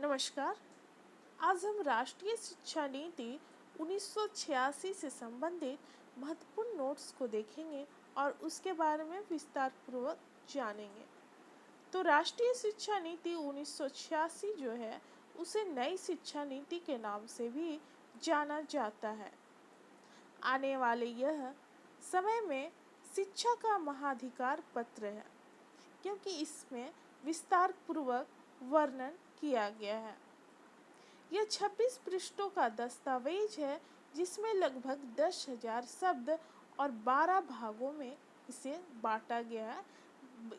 नमस्कार। आज हम राष्ट्रीय शिक्षा नीति 1986 से संबंधित महत्वपूर्ण नोट्स को देखेंगे और उसके बारे में विस्तार पूर्वक जानेंगे। तो राष्ट्रीय शिक्षा नीति 1986 जो है उसे नई शिक्षा नीति के नाम से भी जाना जाता है। आने वाले यह समय में शिक्षा का महाधिकार पत्र है, क्योंकि इसमें विस्तार पूर्वक वर्णन किया गया है। यह 26 पृष्ठों का दस्तावेज है, जिसमें लगभग 10,000 शब्द और 12 भागों में इसे बांटा गया है।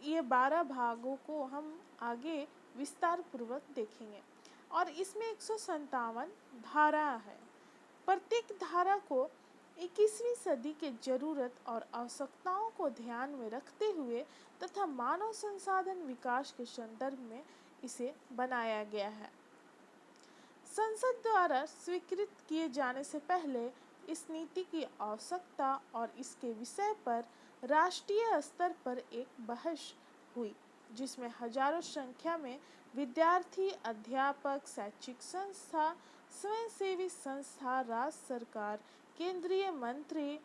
ये 12 भागों को हम आगे विस्तार पूर्वक देखेंगे और इसमें 157 धारा है। प्रत्येक धारा को 21वीं सदी के जरूरत और आवश्यकताओं को ध्यान में रखते हुए तथा मानव संसाधन विकास के संदर्भ में इसे बनाया गया है। संसद द्वारा स्वीकृत किए जाने से पहले इस नीति की आवश्यकता और इसके विषय पर राष्ट्रीय स्तर पर एक बहस हुई, जिसमें हजारों संख्या में विद्यार्थी, अध्यापक, शैक्षिक संस्था, स्वयंसेवी संस्था, राज्य सरकार, केंद्रीय मंत्री,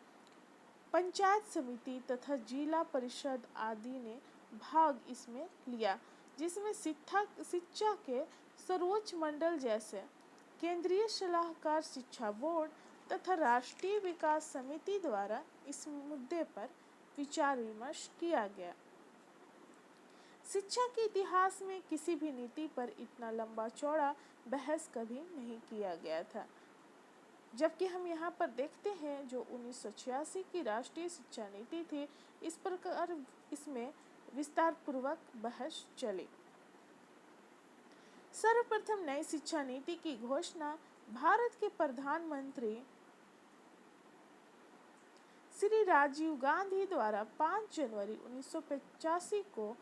पंचायत समिति तथा जिला परिषद आदि ने भाग इसमें लिया, जिसमें शिक्षा के सर्वोच्च मंडल जैसे केंद्रीय सलाहकार शिक्षा बोर्ड तथा राष्ट्रीय विकास समिति द्वारा इस मुद्दे पर विचार विमर्श किया गया। शिक्षा के इतिहास में किसी भी नीति पर इतना लंबा चौड़ा बहस कभी नहीं किया गया था, जबकि हम यहाँ पर देखते हैं जो 1986 की राष्ट्रीय शिक्षा नीति थी, इस प्रकार इसमें विस्तार पूर्वक बहस चली। सर्वप्रथम नई शिक्षा नीति की घोषणा भारत के प्रधानमंत्री श्री राजीव गांधी द्वारा 5 जनवरी 1985 को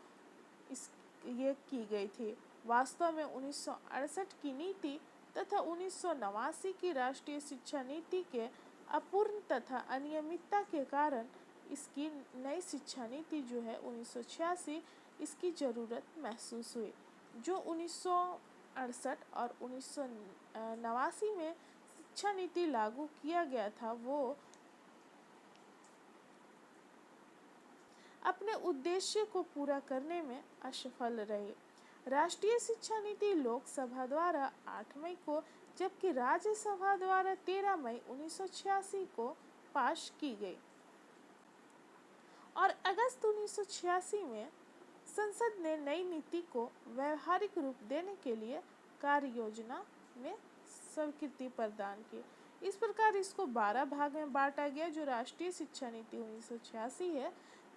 ये की गई थी। वास्तव में 1968 की नीति तथा 1989 की राष्ट्रीय शिक्षा नीति के अपूर्ण तथा अनियमितता के कारण इसकी नई शिक्षा नीति जो है 1986 इसकी ज़रूरत महसूस हुई। जो 1968 और 1989 में शिक्षा नीति लागू किया गया था वो अपने उद्देश्य को पूरा करने में असफल रही। राष्ट्रीय शिक्षा नीति लोकसभा द्वारा 8 मई को जबकि राज्यसभा द्वारा 13 मई 1986 को पास की गई और अगस्त 1986 में संसद ने नई नीति को व्यवहारिक रूप देने के लिए कार्य योजना में स्वीकृति प्रदान की। इस प्रकार इसको 12 भाग में बांटा गया जो राष्ट्रीय शिक्षा नीति 1986 है।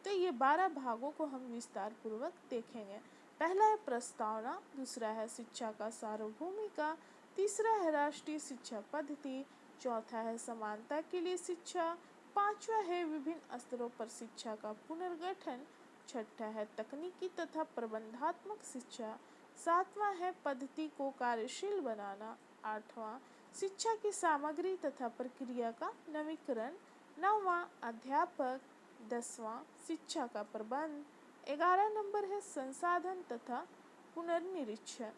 तो ये 12 भागों को हम विस्तार पूर्वक देखेंगे। पहला है प्रस्तावना, दूसरा है शिक्षा का सार्वभौमिका, तीसरा है राष्ट्रीय शिक्षा पद्धति, चौथा है समानता के लिए शिक्षा, पांचवा है विभिन्न स्तरों पर शिक्षा का पुनर्गठन, छठा है तकनीकी तथा प्रबंधात्मक शिक्षा, सातवां है पद्धति को कार्यशील बनाना, आठवां शिक्षा की सामग्री तथा प्रक्रिया का नवीकरण, नौवां अध्यापक, 10वां शिक्षा का प्रबंध, 11 नंबर है संसाधन तथा पुनर्निरीक्षण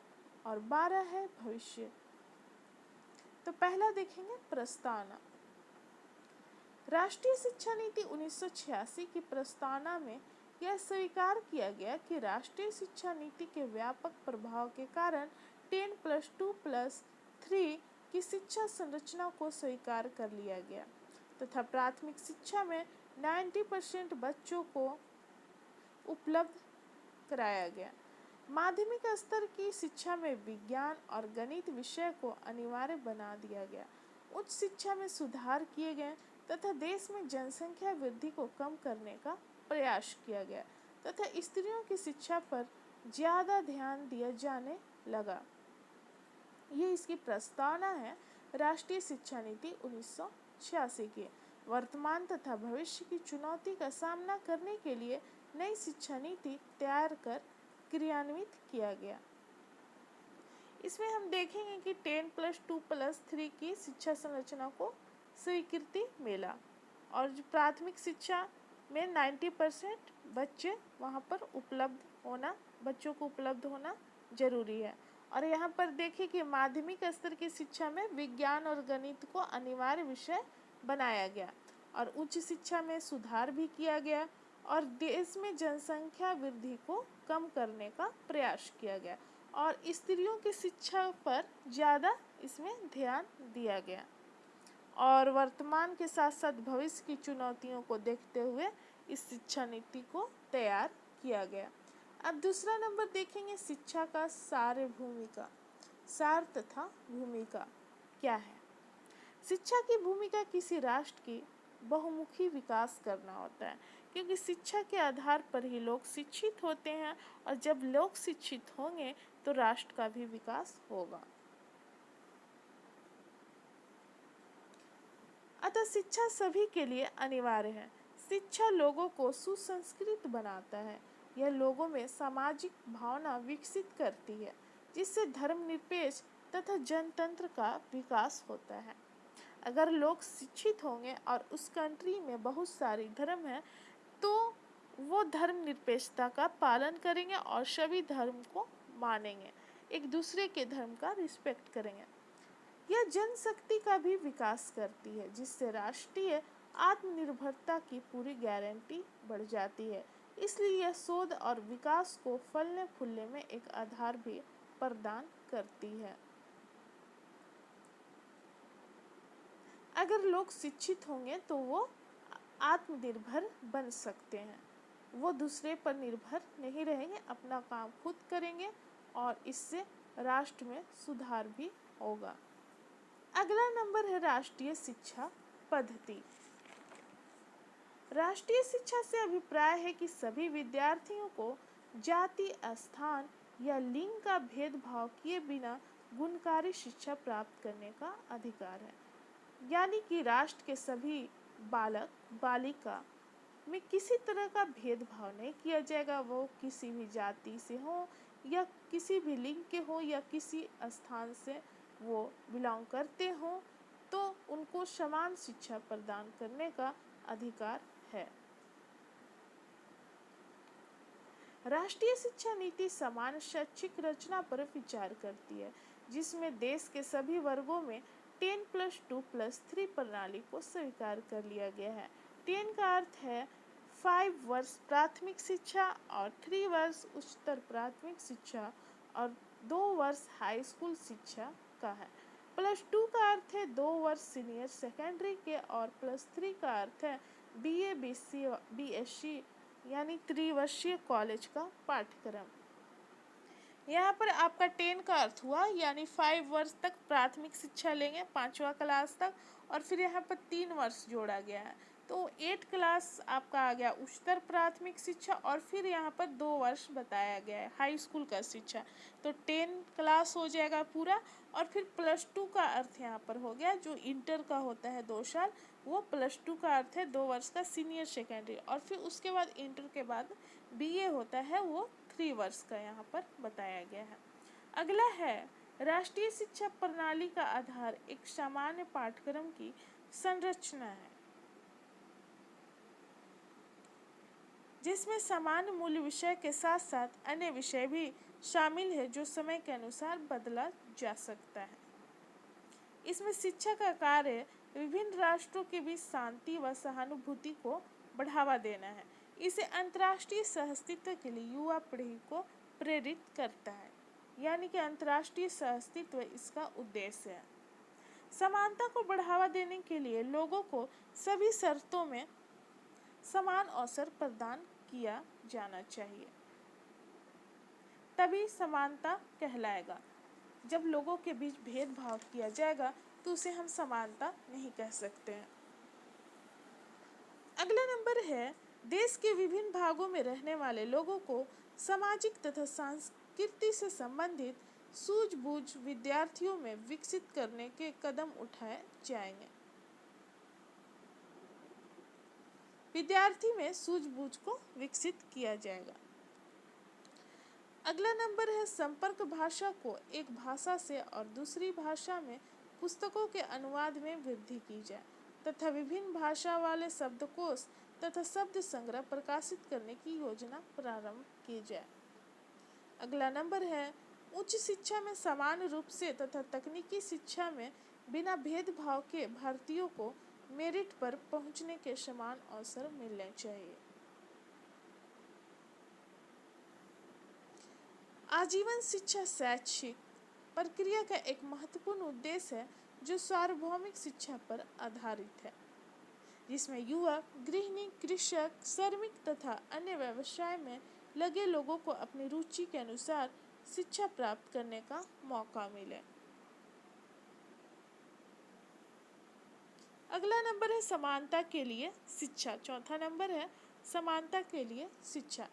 और 12 है भविष्य। तो पहला देखेंगे प्रस्तावना। राष्ट्रीय शिक्षा नीति 1986 की प्रस्तावना में यह स्वीकार किया गया कि राष्ट्रीय शिक्षा नीति के व्यापक प्रभाव के कारण 10+2+3 की शिक्षा संरचना को स्वीकार कर लिया गया तथा प्राथमिक शिक्षा में 90% बच्चों को उपलब्ध कराया गया। माध्यमिक स्तर की शिक्षा में विज्ञान और गणित विषय को अनिवार्य बना दिया गया। उच्च शिक्षा में सुधार किए गए तथा देश में जनसंख्या वृद्धि को कम करने का प्रयास किया गया तथा स्त्रियों की शिक्षा पर ज़्यादा ध्यान दिया जाने लगा। ये इसकी प्रस्तावना है राष्ट्रीय शिक्षा नीति 1986 की। वर्तमान तथा भविष्य की चुनौती का सामना करने के लिए नई शिक्षा नीति तैयार कर क्रियान्वित किया गया। इसमें हम देखेंगे कि 10+2+3 की शिक्षा संरचना को स्वीकृति मिला और जो प्राथमिक शिक्षा में 90% बच्चे वहाँ पर बच्चों को उपलब्ध होना जरूरी है और यहाँ पर देखिए कि माध्यमिक स्तर की शिक्षा में विज्ञान और गणित को अनिवार्य विषय बनाया गया और उच्च शिक्षा में सुधार भी किया गया और देश में जनसंख्या वृद्धि को कम करने का प्रयास किया गया और स्त्रियों की शिक्षा पर ज़्यादा इसमें ध्यान दिया गया और वर्तमान के साथ साथ भविष्य की चुनौतियों को देखते हुए इस शिक्षा नीति को तैयार किया गया। अब दूसरा नंबर देखेंगे, शिक्षा का सार भूमिका। सार तथा भूमिका क्या है? शिक्षा की भूमिका किसी राष्ट्र की बहुमुखी विकास करना होता है, क्योंकि शिक्षा के आधार पर ही लोग शिक्षित होते हैं और जब लोग शिक्षित होंगे तो राष्ट्र का भी विकास होगा। अतः शिक्षा सभी के लिए अनिवार्य है। शिक्षा लोगों को सुसंस्कृत बनाता है। यह लोगों में सामाजिक भावना विकसित करती है, जिससे धर्मनिरपेक्ष तथा जनतंत्र का विकास होता है। अगर लोग शिक्षित होंगे और उस कंट्री में बहुत सारे धर्म हैं तो वो धर्मनिरपेक्षता का पालन करेंगे और सभी धर्म को मानेंगे, एक दूसरे के धर्म का रिस्पेक्ट करेंगे। यह जनशक्ति का भी विकास करती है, जिससे राष्ट्रीय आत्मनिर्भरता की पूरी गारंटी बढ़ जाती है। इसलिए यह शोध और विकास को फलने फूलने में एक आधार भी प्रदान करती है। अगर लोग शिक्षित होंगे तो वो आत्मनिर्भर बन सकते हैं, वो दूसरे पर निर्भर नहीं रहेंगे, अपना काम खुद करेंगे और इससे राष्ट्र में सुधार भी होगा। अगला नंबर है राष्ट्रीय शिक्षा पद्धति। राष्ट्रीय शिक्षा से अभिप्राय है कि सभी विद्यार्थियों को जाति, स्थान या लिंग का भेदभाव किए बिना गुणकारी शिक्षा प्राप्त करने का अधिकार है। यानी कि राष्ट्र के सभी बालक बालिका में किसी तरह का भेदभाव नहीं किया जाएगा, वो किसी भी जाति से हो या किसी भी लिंग के हो या किसी स्थान से वो बिलोंग करते हो, तो उनको समान शिक्षा प्रदान करने का अधिकार है। राष्ट्रीय शिक्षा नीति समान शैक्षिक रचना पर विचार करती है, जिसमें देश के सभी वर्गों में 10+2+3 प्रणाली को स्वीकार कर लिया गया है। 10 का अर्थ है 5 वर्ष प्राथमिक शिक्षा और 3 वर्ष उच्चतर प्राथमिक शिक्षा और 2 वर्ष हाई स्कूल शिक्षा का है। +2 का अर्थ है 2 वर्ष सीनियर सेकेंडरी के और +3 का अर्थ है BA BC BSc यानी त्रिवर्षीय कॉलेज का पाठ्यक्रम। यहाँ पर आपका 10 का अर्थ हुआ यानी 5 वर्ष तक प्राथमिक शिक्षा लेंगे 5वां क्लास तक, और फिर यहाँ पर 3 वर्ष जोड़ा गया है तो 8 क्लास आपका आ गया उच्चतर प्राथमिक शिक्षा और फिर यहाँ पर 2 वर्ष बताया गया है हाई स्कूल का शिक्षा, तो 10 क्लास हो जाएगा पूरा। और फिर +2 का अर्थ यहाँ पर हो गया जो इंटर का होता है 2 साल, वो +2 का अर्थ है 2 वर्ष का सीनियर सेकेंडरी, और फिर उसके बाद इंटर के बाद BA होता है वो 3 वर्ष का यहाँ पर बताया गया है। अगला है राष्ट्रीय शिक्षा प्रणाली का आधार एक सामान्य पाठ्यक्रम की संरचना है, जिसमें सामान्य मूल विषय के साथ साथ अन्य विषय भी शामिल है जो समय के अनुसार बदला जा सकता है। इसमें शिक्षा का कार्य विभिन्न राष्ट्रों के बीच शांति व सहानुभूति को बढ़ावा देना है। इसे अंतर्राष्ट्रीय सहअस्तित्व के लिए युवा पीढ़ी को प्रेरित करता है, यानी कि अंतर्राष्ट्रीय सहअस्तित्व इसका उद्देश्य है। समानता को बढ़ावा देने के लिए लोगों को सभी शर्तों में समान अवसर प्रदान किया जाना चाहिए, तभी समानता कहलाएगा। जब लोगों के बीच भेदभाव किया जाएगा तो उसे हम समानता नहीं कह सकते हैं। अगला नंबर है देश के विभिन्न भागों में रहने वाले लोगों को सामाजिक तथा संस्कृति से संबंधित सूझबूझ विद्यार्थियों में विकसित करने के कदम उठाए जाएंगे। विद्यार्थी में सूझबूझ को विकसित किया जाएगा। अगला नंबर है संपर्क भाषा को एक भाषा से और दूसरी भाषा में पुस्तकों के अनुवाद में वृद्धि की जाए तथा विभिन्न भाषा वाले शब्दकोश तथा शब्द संग्रह प्रकाशित करने की योजना प्रारंभ की जाए। अगला नंबर है उच्च शिक्षा में समान रूप से तथा तकनीकी शिक्षा में बिना भेदभाव के भारतीयों को मेरिट पर पहुंचने के समान अवसर मिलने चाहिए। आजीवन शिक्षा शैक्षिक प्रक्रिया का एक महत्वपूर्ण उद्देश्य है जो सार्वभौमिक शिक्षा पर आधारित है, जिसमें युवक, गृहिणी, कृषक, श्रमिक तथा अन्य व्यवसाय में लगे लोगों को अपनी रुचि के अनुसार शिक्षा प्राप्त करने का मौका मिले। अगला नंबर है समानता के लिए शिक्षा। चौथा नंबर है समानता के लिए शिक्षा।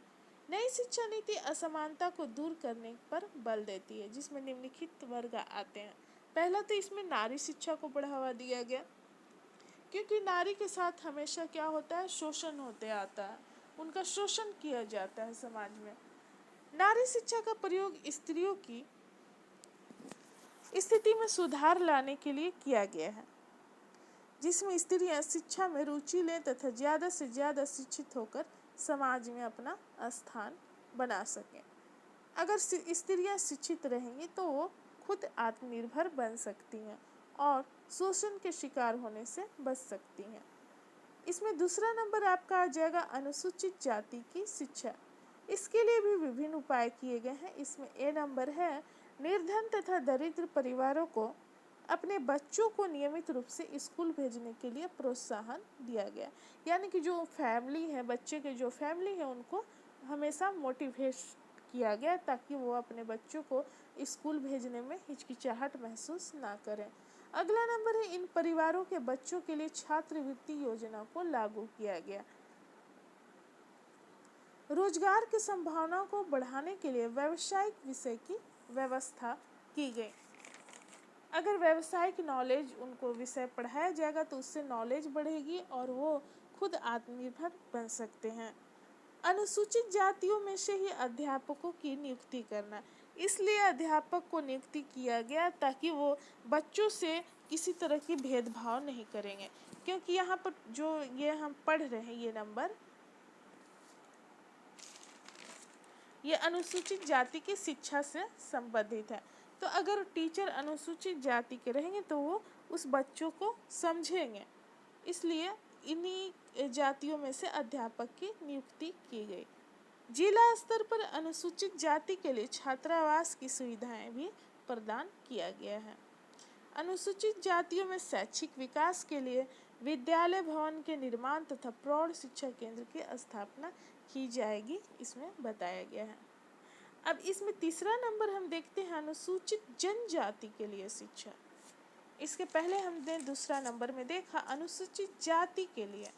नई शिक्षा नीति असमानता को दूर करने पर बल देती है, जिसमें निम्नलिखित वर्ग आते हैं। पहला तो इसमें नारी शिक्षा को बढ़ावा दिया गया, क्योंकि नारी के साथ हमेशा क्या होता है, शोषण होते आता है, उनका शोषण किया जाता है समाज में। नारी शिक्षा का प्रयोग स्त्रियों की स्थिति में सुधार लाने के लिए किया गया है, जिसमें स्त्रियां शिक्षा में रुचि लें तथा ज़्यादा से ज़्यादा शिक्षित होकर समाज में अपना स्थान बना सकें। अगर स्त्रियां शिक्षित रहेंगी तो वो खुद आत्मनिर्भर बन सकती हैं और शोषण के शिकार होने से बच सकती हैं। इसमें दूसरा नंबर आपका आ जाएगा अनुसूचित जाति की शिक्षा। इसके लिए भी विभिन्न उपाय किए गए हैं। इसमें ए नंबर है निर्धन तथा दरिद्र परिवारों को अपने बच्चों को नियमित रूप से स्कूल भेजने के लिए प्रोत्साहन दिया गया, यानी कि जो फैमिली है, बच्चे के जो फैमिली है, उनको हमेशा मोटिवेट किया गया ताकि वो अपने बच्चों को स्कूल भेजने में हिचकिचाहट महसूस ना करें। अगला नंबर है इन परिवारों के बच्चों के लिए छात्रवृत्ति योजना को लागू किया गया। रोजगार की संभावनाओं को बढ़ाने के लिए व्यावसायिक विषय की व्यवस्था की गई। अगर व्यावसायिक नॉलेज उनको विषय पढ़ाया जाएगा तो उससे नॉलेज बढ़ेगी और वो खुद आत्मनिर्भर बन सकते हैं। अनुसूचित जातियों में से ही अध्यापकों की नियुक्ति करना, इसलिए अध्यापक को नियुक्ति किया गया ताकि वो बच्चों से किसी तरह की भेदभाव नहीं करेंगे, क्योंकि यहाँ पर जो ये हम पढ़ रहे हैं ये नंबर, ये अनुसूचित जाति की शिक्षा से संबंधित है। तो अगर टीचर अनुसूचित जाति के रहेंगे तो वो उस बच्चों को समझेंगे, इसलिए इन्हीं जातियों में से अध्यापक की नियुक्ति की गई। जिला स्तर पर अनुसूचित जाति के लिए छात्रावास की सुविधाएं भी प्रदान किया गया है। अनुसूचित जातियों में शैक्षिक विकास के लिए विद्यालय भवन के निर्माण तथा प्रौढ़ शिक्षा केंद्र की स्थापना की जाएगी, इसमें बताया गया है। अब इसमें तीसरा नंबर हम देखते हैं अनुसूचित जनजाति के लिए शिक्षा। इसके पहले हमने दूसरा नंबर में देखा अनुसूचित जाति के लिए,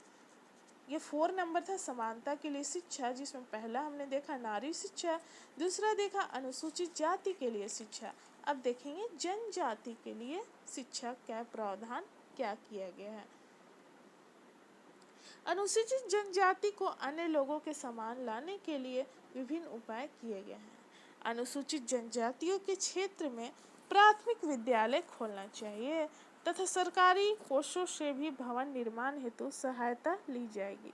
ये 4 नंबर था समानता के लिए शिक्षा, जिसमें पहला हमने देखा नारी शिक्षा, दूसरा देखा अनुसूचित जाति के लिए शिक्षा। अब देखेंगे जनजाति के लिए शिक्षा क्या प्रावधान क्या किया गया है। अनुसूचित जनजाति को अन्य लोगों के समान लाने के लिए विभिन्न उपाय किए गए हैं। अनुसूचित जनजातियों के क्षेत्र में प्राथमिक विद्यालय खोलना चाहिए तथा सरकारी कोषों से भी भवन निर्माण हेतु सहायता ली जाएगी।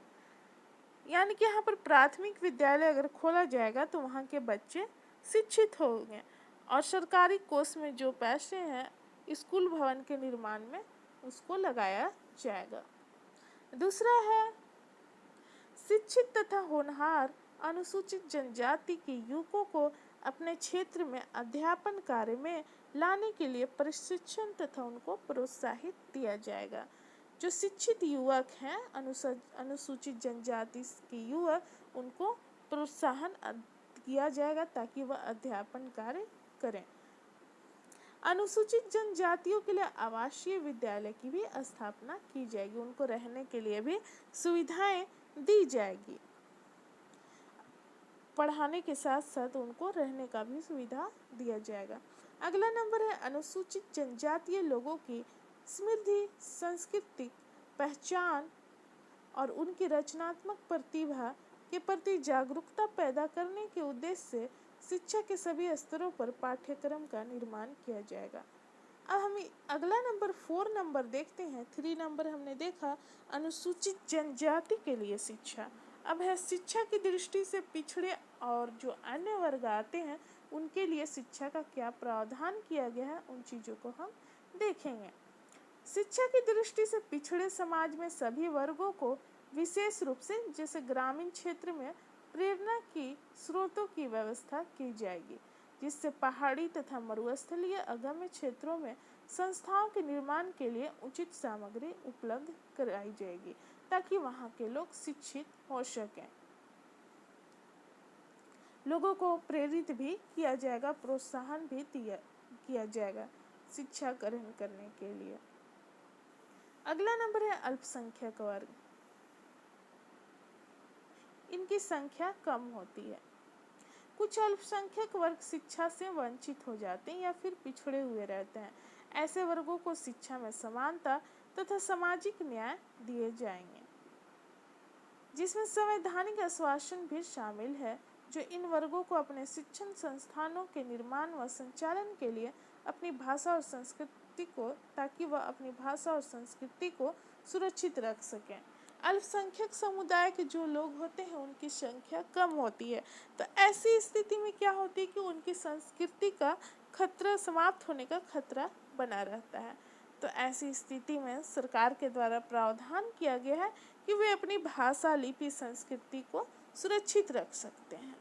यानी कि यहाँ पर प्राथमिक विद्यालय अगर खोला जाएगा तो वहाँ के बच्चे शिक्षित होंगे और सरकारी कोष में जो पैसे हैं स्कूल भवन के निर्माण में उसको लगाया जाएगा। दूसरा है शिक्षित तथा होनहार अनुसूचित जनजाति के युवकों को अपने क्षेत्र में अध्यापन कार्य में लाने के लिए प्रशिक्षण तथा उनको प्रोत्साहित दिया जाएगा। जो शिक्षित युवक हैं अनुसूचित जनजाति के युवक, उनको प्रोत्साहन किया जाएगा ताकि वह अध्यापन कार्य करें। अनुसूचित जनजातियों के लिए आवासीय विद्यालय की भी स्थापना की जाएगी, उनको रहने के लिए भी सुविधाएं दी जाएगी। पढ़ाने के साथ साथ उनको रहने का भी सुविधा दिया जाएगा। अगला नंबर है अनुसूचित जनजातीय लोगों की समृद्धि, सांस्कृतिक पहचान और उनकी रचनात्मक प्रतिभा के प्रति जागरूकता पैदा करने के उद्देश्य से शिक्षा के सभी स्तरों पर पाठ्यक्रम का निर्माण किया जाएगा। अब हम अगला नंबर 4 नंबर देखते हैं। 3 नंबर हमने देखा अनुसूचित जनजाति के लिए शिक्षा। अब है शिक्षा की दृष्टि से पिछड़े और जो अन्य वर्ग आते हैं उनके लिए शिक्षा का क्या प्रावधान किया गया है, उन चीज़ों को हम देखेंगे। शिक्षा की दृष्टि से पिछड़े समाज में सभी वर्गों को विशेष रूप से जैसे ग्रामीण क्षेत्र में प्रेरणा की स्रोतों की व्यवस्था की जाएगी, जिससे पहाड़ी तथा मरुस्थलीय अगम्य क्षेत्रों में संस्थाओं के निर्माण के लिए उचित सामग्री उपलब्ध कराई जाएगी, ताकि वहाँ के लोग शिक्षित हो सकें। लोगों को प्रेरित भी किया जाएगा, प्रोत्साहन भी किया जाएगा शिक्षा ग्रहण करने के लिए। अगला नंबर है अल्पसंख्यक वर्ग। इनकी संख्या कम होती है। कुछ अल्पसंख्यक वर्ग शिक्षा से वंचित हो जाते हैं या फिर पिछड़े हुए रहते हैं। ऐसे वर्गों को शिक्षा में समानता तथा सामाजिक न्याय दिए जाएंगे, जिसमें संवैधानिक आश्वासन भी शामिल है, जो इन वर्गों को अपने शिक्षण संस्थानों के निर्माण व संचालन के लिए अपनी भाषा और संस्कृति को ताकि वह अपनी भाषा और संस्कृति को सुरक्षित रख सकें। अल्पसंख्यक समुदाय के जो लोग होते हैं उनकी संख्या कम होती है, तो ऐसी स्थिति में क्या होती है कि उनकी संस्कृति का खतरा, समाप्त होने का खतरा बना रहता है। तो ऐसी स्थिति में सरकार के द्वारा प्रावधान किया गया है कि वे अपनी भाषा, लिपि, संस्कृति को सुरक्षित रख सकते हैं।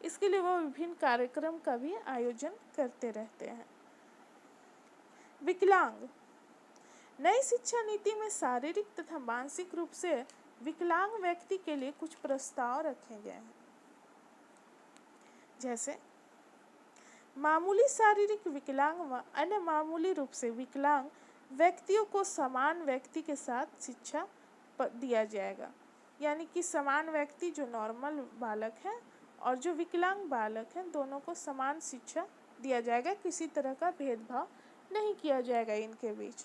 इसके लिए वो विभिन्न कार्यक्रम का भी आयोजन करते रहते हैं। विकलांग। नई शिक्षा नीति में शारीरिक तथा मानसिक रूप से विकलांग व्यक्ति के लिए कुछ प्रस्ताव रखे गए हैं, जैसे मामूली शारीरिक विकलांग व अन्य मामूली रूप से विकलांग व्यक्तियों को समान व्यक्ति के साथ शिक्षा दिया जाएगा। यानी कि समान व्यक्ति जो नॉर्मल बालक है और जो विकलांग बालक है, दोनों को समान शिक्षा दिया जाएगा, किसी तरह का भेदभाव नहीं किया जाएगा इनके बीच।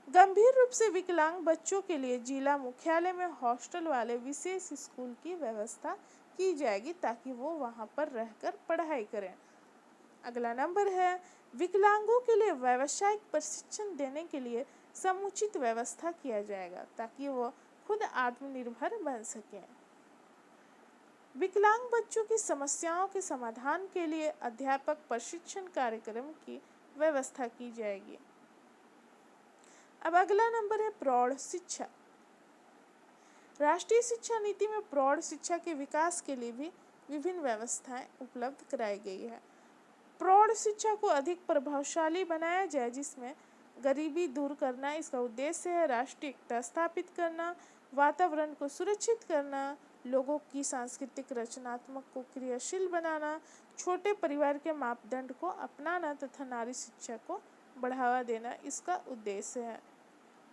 गंभीर रूप से विकलांग बच्चों के लिए जिला मुख्यालय में हॉस्टल वाले विशेष स्कूल की व्यवस्था की जाएगी, ताकि वो वहाँ पर रहकर पढ़ाई करें। अगला नंबर है विकलांगों के लिए व्यावसायिक प्रशिक्षण देने के लिए समुचित व्यवस्था किया जाएगा, ताकि वो खुद आत्मनिर्भर बन सकें। विकलांग बच्चों की समस्याओं के समाधान के लिए अध्यापक प्रशिक्षण कार्यक्रम की व्यवस्था की जाएगी। अब अगला नंबर है प्रौढ़ शिक्षा। राष्ट्रीय शिक्षा नीति में प्रौढ़ शिक्षा के विकास के लिए भी विभिन्न व्यवस्थाएं उपलब्ध कराई गई है। प्रौढ़ शिक्षा को अधिक प्रभावशाली बनाया जाए, जिसमें गरीबी दूर करना इसका उद्देश्य है, राष्ट्रीय एकता स्थापित करना, वातावरण को सुरक्षित करना, लोगों की सांस्कृतिक रचनात्मक को क्रियाशील बनाना, छोटे परिवार के मापदंड को अपनाना तथा नारी शिक्षा को बढ़ावा देना इसका उद्देश्य है।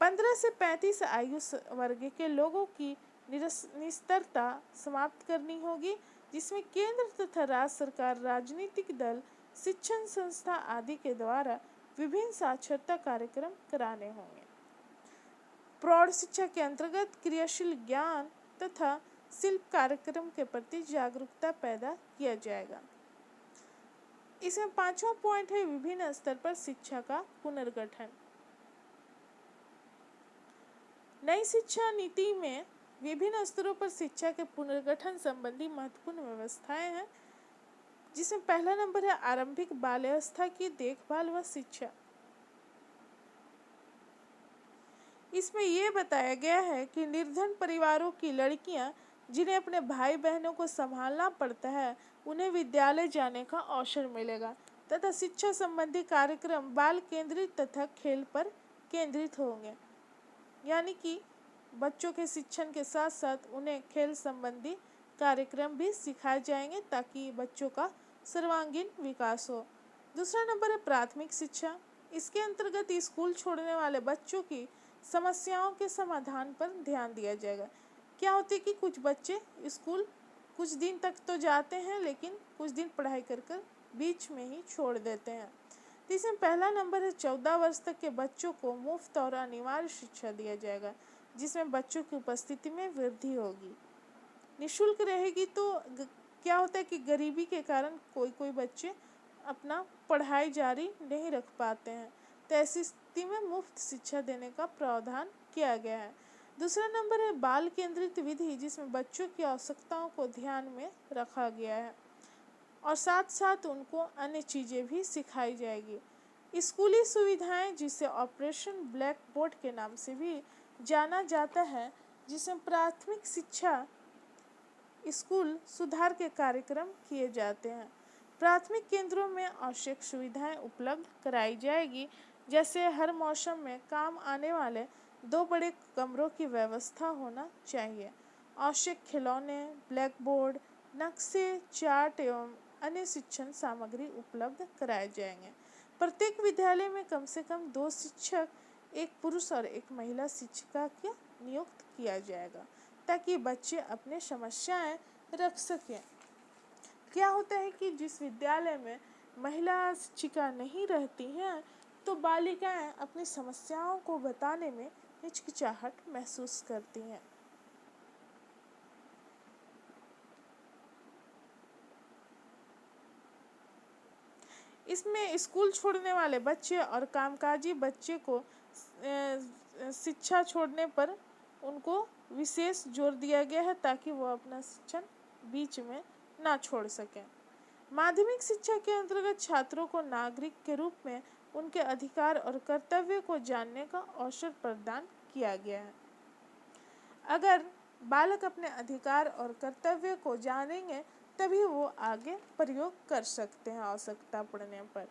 15 से 35 आयु वर्ग के लोगों की निरस्त्रता समाप्त करनी होगी, जिसमें केंद्र तथा राज्य सरकार, राजनीतिक दल, शिक्षण संस्था आदि के द्वारा विभिन्न साक्षरता कार्यक्रम कराने होंगे। प्रौढ़ शिक्षा के अंतर्गत क्रियाशील ज्ञान तथा शिल्प कार्यक्रम के प्रति जागरूकता पैदा किया जाएगा। इसमें 5वां पॉइंट है विभिन्न स्तर पर शिक्षा का पुनर्गठन। नई शिक्षा नीति में विभिन्न स्तरों पर शिक्षा के पुनर्गठन संबंधी महत्वपूर्ण व्यवस्थाएं हैं, जिसमें पहला नंबर है आरंभिक बाल्यावस्था की देखभाल व शिक्षा। इसमें यह बताया गया है कि निर्धन परिवारों की लड़कियां जिन्हें अपने भाई बहनों को संभालना पड़ता है, उन्हें विद्यालय जाने का अवसर मिलेगा तथा शिक्षा संबंधी कार्यक्रम बाल केंद्रित तथा खेल पर केंद्रित होंगे। यानी कि बच्चों के शिक्षण के साथ साथ उन्हें खेल संबंधी कार्यक्रम भी सिखाए जाएंगे, ताकि बच्चों का सर्वांगीण विकास हो। दूसरा नंबर है प्राथमिक शिक्षा। इसके अंतर्गत स्कूल छोड़ने वाले बच्चों की समस्याओं के समाधान पर ध्यान दिया जाएगा। क्या होता है कि कुछ बच्चे स्कूल कुछ दिन तक तो जाते हैं, लेकिन कुछ दिन पढ़ाई कर बीच में ही छोड़ देते हैं। तो इसमें पहला नंबर है 14 वर्ष तक के बच्चों को मुफ्त और अनिवार्य शिक्षा दिया जाएगा, जिसमें बच्चों की उपस्थिति में वृद्धि होगी। निःशुल्क रहेगी, तो क्या होता है कि गरीबी के कारण कोई बच्चे अपना पढ़ाई जारी नहीं रख पाते हैं, तो ऐसी स्थिति में मुफ्त शिक्षा देने का प्रावधान किया गया है। दूसरा नंबर है बाल केंद्रित विधि, जिसमें बच्चों की आवश्यकताओं को ध्यान में रखा गया है। और साथ साथ उनको अन्य चीज़ें भी सिखाई जाएगी। स्कूली सुविधाएं, जिसे ऑपरेशन ब्लैक बोर्ड के नाम से भी जाना जाता है, जिसमें प्राथमिक शिक्षा स्कूल सुधार के कार्यक्रम किए जाते हैं। प्राथमिक केंद्रों में आवश्यक सुविधाएं उपलब्ध कराई जाएगी, जैसे हर मौसम में काम आने वाले 2 बड़े कमरों की व्यवस्था होना चाहिए। आवश्यक खिलौने, ब्लैक बोर्ड, नक्शे, चार्ट एवं अन्य शिक्षण सामग्री उपलब्ध कराए जाएंगे। प्रत्येक विद्यालय में कम से कम 2 शिक्षक, एक पुरुष और एक महिला शिक्षिका को नियुक्त किया जाएगा, ताकि बच्चे अपने समस्याएं रख सकें। क्या होता है कि जिस विद्यालय में महिला शिक्षिका नहीं रहती हैं, तो बालिकाएं अपनी समस्याओं को बताने में हिचकिचाहट महसूस करती हैं। इसमें स्कूल छोड़ने वाले बच्चे और कामकाजी बच्चे को शिक्षा छोड़ने पर उनको विशेष जोर दिया गया है, ताकि वो अपना शिक्षण बीच में ना छोड़ सकें। माध्यमिक शिक्षा के अंतर्गत छात्रों को नागरिक के रूप में उनके अधिकार और कर्तव्य को जानने का अवसर प्रदान किया गया है। अगर बालक अपने अधिकार और कर्तव्य को जानेंगे, तभी वो आगे प्रयोग कर सकते हैं आवश्यकता पड़ने पर।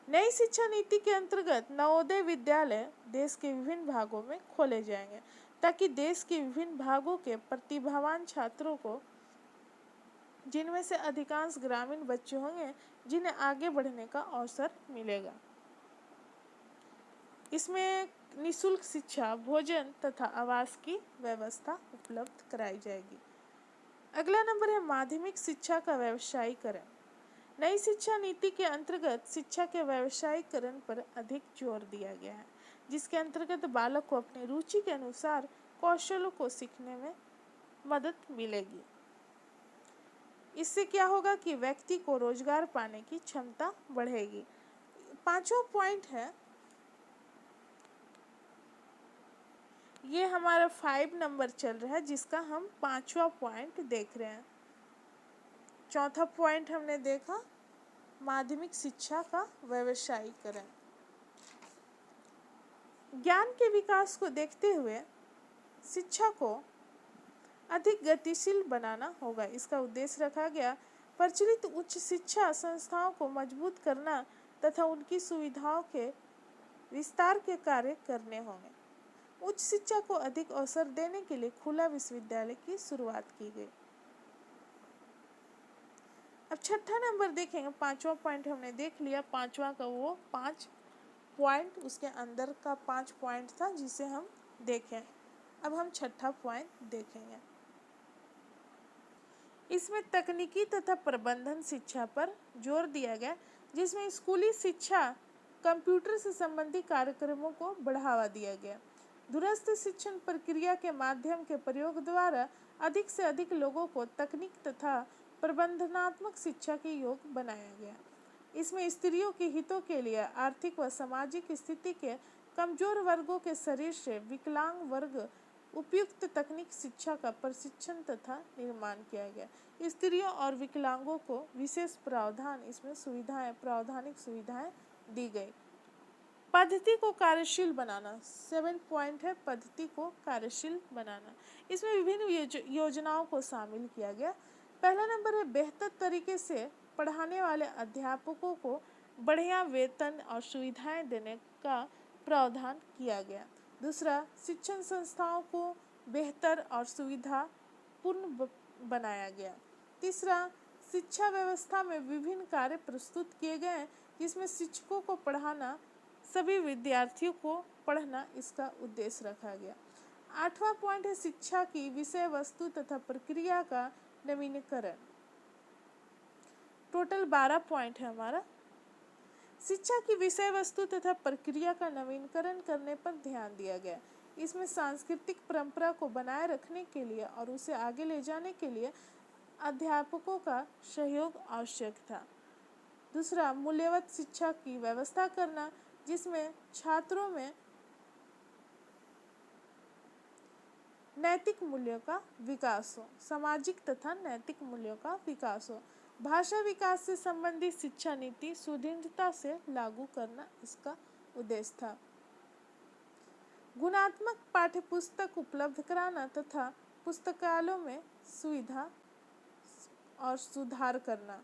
नई शिक्षा नीति के अंतर्गत नवोदय विद्यालय देश के विभिन्न भागों में खोले जाएंगे, ताकि देश के विभिन्न भागों के प्रतिभावान छात्रों को, जिनमें से अधिकांश ग्रामीण बच्चे होंगे, जिन्हें आगे बढ़ने का अवसर मिलेगा। इसमें निःशुल्क शिक्षा, भोजन तथा आवास की व्यवस्था उपलब्ध कराई जाएगी। अगला नंबर है माध्यमिक शिक्षा का व्यवसायीकरण। नई शिक्षा नीति के अंतर्गत शिक्षा के व्यवसायीकरण पर अधिक जोर दिया गया है, जिसके अंतर्गत बालक को अपनी रुचि के अनुसार कौशलों को सीखने में मदद मिलेगी। इससे क्या होगा कि व्यक्ति को रोजगार पाने की क्षमता बढ़ेगी। 5वां पॉइंट है, ये हमारा 5 नंबर चल रहा है, जिसका हम 5वां पॉइंट देख रहे हैं। चौथा पॉइंट हमने देखा माध्यमिक शिक्षा का व्यवसायीकरण। ज्ञान के विकास को देखते हुए शिक्षा को अधिक गतिशील बनाना होगा। इसका उद्देश्य रखा गया प्रचलित उच्च शिक्षा संस्थाओं को मजबूत करना तथा उनकी सुविधाओं के विस्तार के कार्य करने होंगे। उच्च शिक्षा को अधिक अवसर देने के लिए खुला विश्वविद्यालय की शुरुआत की गई। अब 6ठा नंबर देखेंगे। 5वां पॉइंट हमने देख लिया, 5वां का वो 5 पॉइंट, उसके अंदर का 5 पॉइंट था जिसे हम देखें। अब हम 6ठा पॉइंट देखेंगे। इसमें तकनीकी तथा प्रबंधन शिक्षा पर जोर दिया गया, जिसमें स्कूली शिक्षा कंप्यूटर से संबंधित कार्यक्रमों को बढ़ावा दिया गया। दूरस्थ शिक्षण प्रक्रिया के माध्यम के प्रयोग द्वारा अधिक से अधिक लोगों को तकनीक तथा प्रबंधनात्मक शिक्षा के योग्य बनाया गया। इसमें स्त्रियों के हितों के लिए आर्थिक व सामाजिक स्थिति के कमजोर वर्गों के शरीर से विकलांग वर्ग उपयुक्त तकनीक शिक्षा का प्रशिक्षण तथा निर्माण किया गया। स्त्रियों और विकलांगों को विशेष प्रावधान, इसमें प्रावधानिक सुविधाएं दी गई। पद्धति को कार्यशील बनाना, 7 पॉइंट है, पद्धति को कार्यशील बनाना। इसमें विभिन्न योजनाओं को शामिल किया गया। पहला नंबर है बेहतर तरीके से पढ़ाने वाले अध्यापकों को बढ़िया वेतन और सुविधाएं देने का प्रावधान किया गया। दूसरा, शिक्षण संस्थाओं को बेहतर और सुविधापूर्ण बनाया गया। तीसरा, शिक्षा व्यवस्था में विभिन्न कार्य प्रस्तुत किए गए, जिसमें शिक्षकों को पढ़ाना, सभी विद्यार्थियों को पढ़ना इसका उद्देश्य रखा गया। 8वां पॉइंट है शिक्षा की विषय वस्तु तथा प्रक्रिया का नवीनीकरण। टोटल 12 पॉइंट है हमारा। शिक्षा की विषय वस्तु तथा प्रक्रिया का नवीनीकरण करने पर ध्यान दिया गया। इसमें सांस्कृतिक परंपरा को बनाए रखने के लिए और उसे आगे ले जाने के लिए अध्यापकों का सहयोग आवश्यक था। दूसरा, मूल्यवत शिक्षा की व्यवस्था करना, जिसमें छात्रों में नैतिक मूल्यों का विकास हो, सामाजिक तथा नैतिक मूल्यों का विकास हो। भाषा विकास से संबंधित शिक्षा नीति सुदृढ़ता से लागू करना इसका उद्देश्य था। गुणात्मक पाठ्यपुस्तक उपलब्ध कराना तथा पुस्तकालयों में सुविधा और सुधार करना।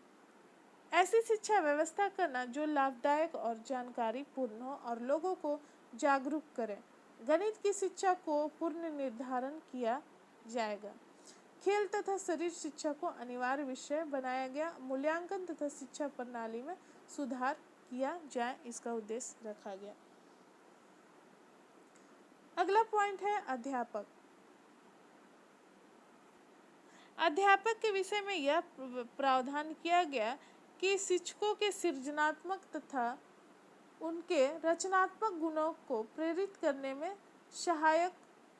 ऐसी शिक्षा व्यवस्था करना जो लाभदायक और जानकारी पूर्ण हो और लोगों को जागरूक करे। गणित की शिक्षा को पूर्ण निर्धारण किया जाएगा। खेल तथा शरीर शिक्षा को अनिवार्य विषय बनाया गया। मूल्यांकन तथा शिक्षा प्रणाली में सुधार किया जाए, इसका उद्देश्य रखा गया। अगला पॉइंट है अध्यापक। अध्यापक के विषय में यह प्रावधान किया गया कि शिक्षकों के सृजनात्मक तथा उनके रचनात्मक गुणों को प्रेरित करने में सहायक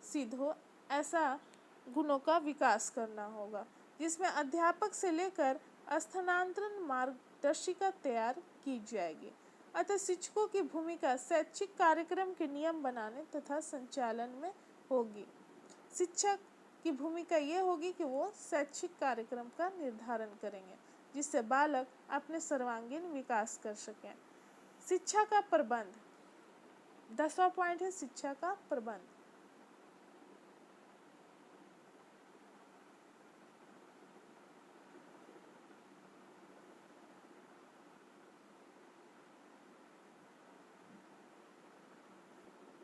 सिद्ध हो, ऐसा गुणों का विकास करना होगा, जिसमें अध्यापक से लेकर स्थानांतरण मार्गदर्शिका तैयार की जाएगी। अतः शिक्षकों की भूमिका शैक्षिक कार्यक्रम के नियम बनाने तथा संचालन में होगी। शिक्षक की भूमिका ये होगी कि वो शैक्षिक कार्यक्रम का निर्धारण करेंगे, जिससे बालक अपने सर्वांगीण विकास कर सकें। शिक्षा का प्रबंध, 10वां पॉइंट है शिक्षा का प्रबंध।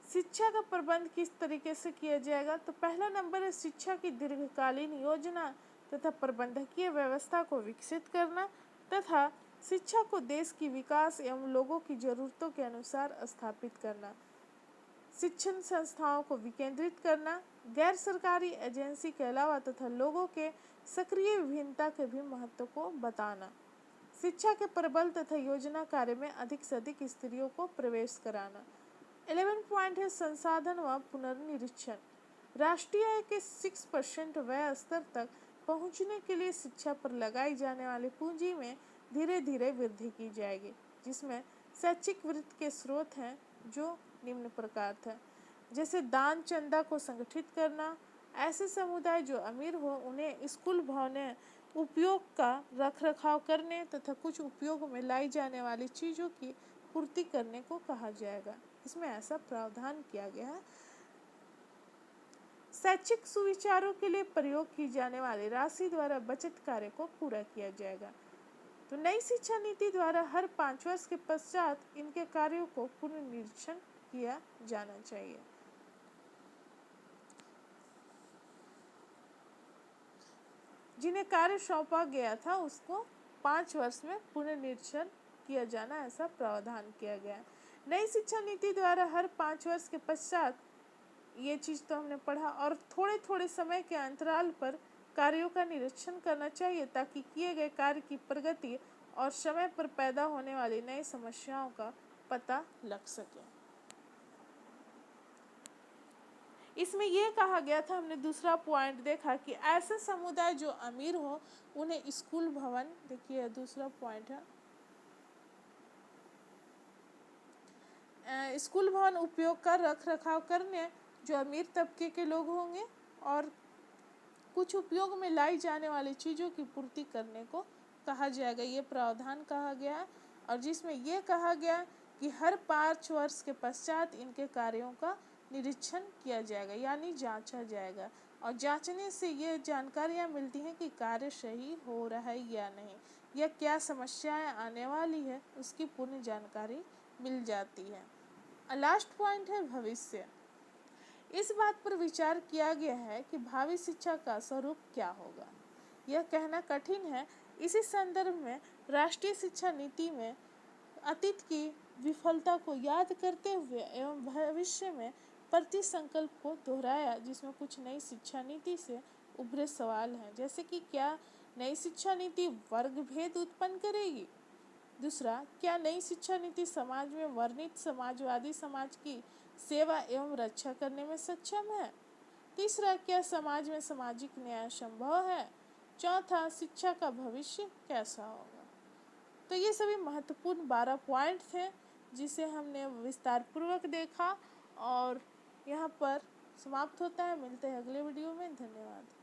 शिक्षा का प्रबंध किस तरीके से किया जाएगा? तो पहला नंबर है शिक्षा की दीर्घकालीन योजना तथा प्रबंधकीय व्यवस्था को विकसित करना तथा शिक्षा को देश की विकास एवं लोगों की जरूरतों के अनुसार स्थापित करना। शिक्षण संस्थाओं को विकेंद्रित करना, गैर सरकारी एजेंसी के अलावा तथा लोगों के सक्रिय विभिन्नता के भी महत्व को बताना। शिक्षा के प्रबल तथा योजना कार्य में अधिक से अधिक स्त्रियों को प्रवेश कराना। 11 पॉइंट है संसाधन व पुनर्निरीक्षण। राष्ट्रीय आय के 6% व्यय स्तर तक पहुंचने के लिए शिक्षा पर लगाई जाने वाली पूंजी में धीरे धीरे वृद्धि की जाएगी, जिसमें शैक्षिक वृत्ति के स्रोत हैं जो निम्न प्रकार थे, जैसे दान चंदा को संगठित करना, ऐसे समुदाय जो अमीर हो उन्हें स्कूल भवनें उपयोग का रखरखाव करने तथा कुछ उपयोग में लाई जाने वाली चीज़ों की पूर्ति करने को कहा जाएगा। इसमें ऐसा प्रावधान किया गया है। शैक्षिक सुविचारों के लिए प्रयोग की जाने वाली राशि द्वारा बचत कार्य को पूरा किया जाएगा। तो नई शिक्षा नीति द्वारा हर 5 वर्ष के पश्चात इनके कार्यों को पुनर्निरीक्षण किया जाना चाहिए। जिन्हें कार्य सौंपा गया था उसको 5 वर्ष में पुनर्निरीक्षण किया जाना, ऐसा प्रावधान किया गया है। नई शिक्षा नीति द्वारा हर 5 वर्ष के पश्चात, ये चीज़ तो हमने पढ़ा, और थोड़े थोड़े समय के अंतराल पर कार्यों का निरीक्षण करना चाहिए ताकि किए गए कार्य की प्रगति और समय पर पैदा होने वाली नई समस्याओं का पता लग सके। इसमें यह कहा गया था, हमने दूसरा पॉइंट देखा कि ऐसे समुदाय जो अमीर हो उन्हें स्कूल भवन, देखिए दूसरा पॉइंट है, स्कूल भवन उपयोग कर रख रखाव करने जो अमीर तबके के लोग होंगे और कुछ उपयोग में लाई जाने वाली चीज़ों की पूर्ति करने को कहा जाएगा। ये प्रावधान कहा गया है, और जिसमें यह कहा गया कि हर 5 वर्ष के पश्चात इनके कार्यों का निरीक्षण किया जाएगा, यानी जांचा जाएगा, और जांचने से ये जानकारियाँ मिलती हैं कि कार्य सही हो रहा है या नहीं, या क्या समस्याएं आने वाली है, उसकी पूर्ण जानकारी मिल जाती है। लास्ट पॉइंट है भविष्य। इस बात पर विचार किया गया है कि भावी शिक्षा का स्वरूप क्या होगा। यह कहना कठिन है। इसी संदर्भ में राष्ट्रीय शिक्षा नीति में अतीत की विफलता को याद करते हुए एवं भविष्य में प्रति संकल्प को दोहराया, जिसमें कुछ नई शिक्षा नीति से उभरे सवाल हैं, जैसे कि क्या नई शिक्षा नीति वर्ग भेद उत्पन्न करेगी? दूसरा, क्या नई शिक्षा नीति समाज में वर्णित समाजवादी समाज की सेवा एवं रक्षा करने में सक्षम है? तीसरा, क्या समाज में सामाजिक न्याय संभव है? चौथा, शिक्षा का भविष्य कैसा होगा? तो ये सभी महत्वपूर्ण 12 पॉइंट थे जिसे हमने विस्तार पूर्वक देखा, और यहाँ पर समाप्त होता है। मिलते हैं अगले वीडियो में। धन्यवाद।